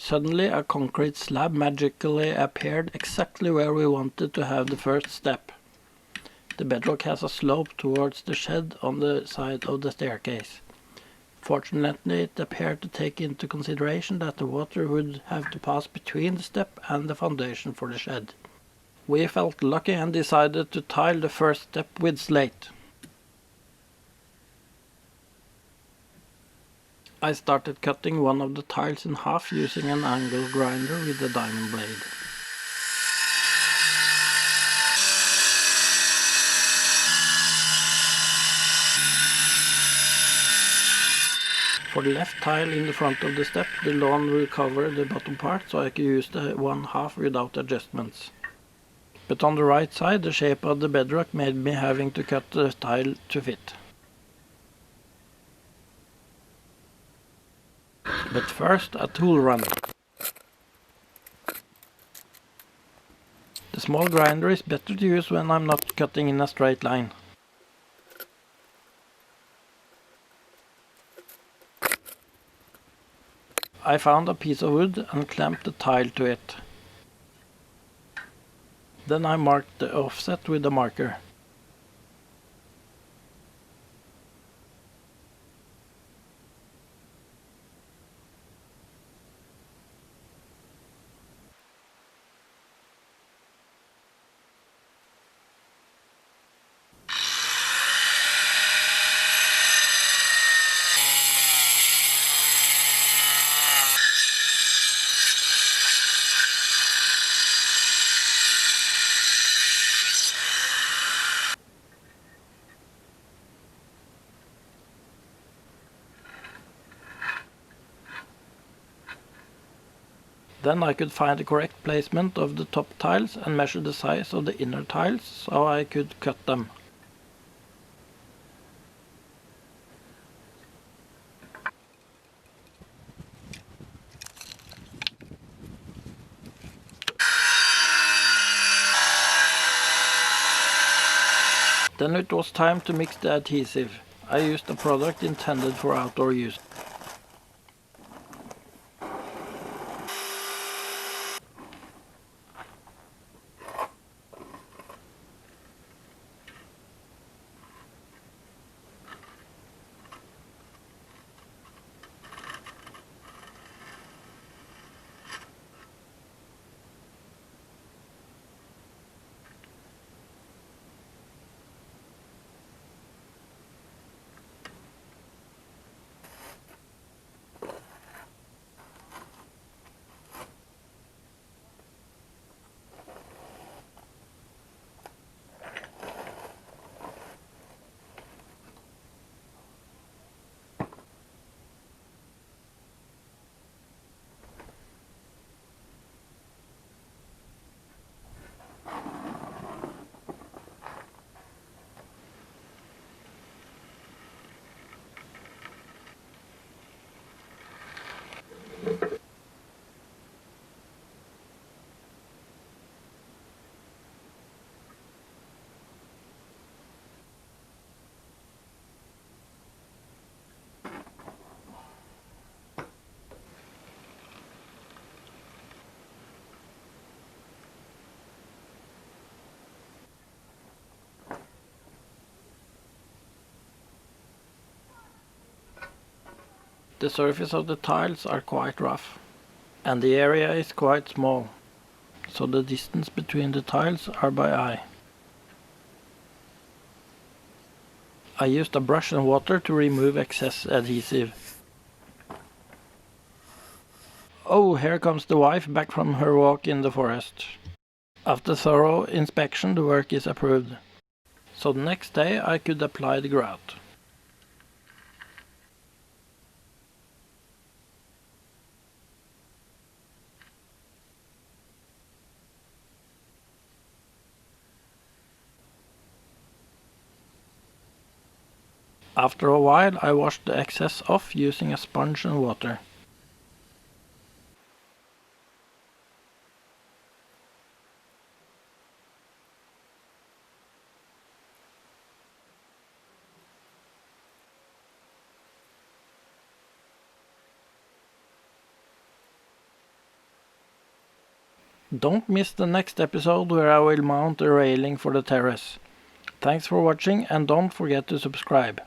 Suddenly a concrete slab magically appeared exactly where we wanted to have the first step. The bedrock has a slope towards the shed on the side of the staircase. Fortunately, it appeared to take into consideration that the water would have to pass between the step and the foundation for the shed. We felt lucky and decided to tile the first step with slate. I started cutting one of the tiles in half using an angle grinder with a diamond blade. For the left tile in the front of the step, the lawn will cover the bottom part, so I could use the one half without adjustments. But on the right side, the shape of the bedrock made me having to cut the tile to fit. But first, a tool run. The small grinder is better to use when I'm not cutting in a straight line. I found a piece of wood and clamped the tile to it. Then I marked the offset with a marker. Then I could find the correct placement of the top tiles and measure the size of the inner tiles so I could cut them. Then it was time to mix the adhesive. I used a product intended for outdoor use. The surface of the tiles are quite rough, and the area is quite small, so the distance between the tiles are by eye. I used a brush and water to remove excess adhesive. Oh, here comes the wife back from her walk in the forest. After thorough inspection, the work is approved. So the next day I could apply the grout. After a while I washed the excess off using a sponge and water. Don't miss the next episode where I will mount a railing for the terrace. Thanks for watching and don't forget to subscribe.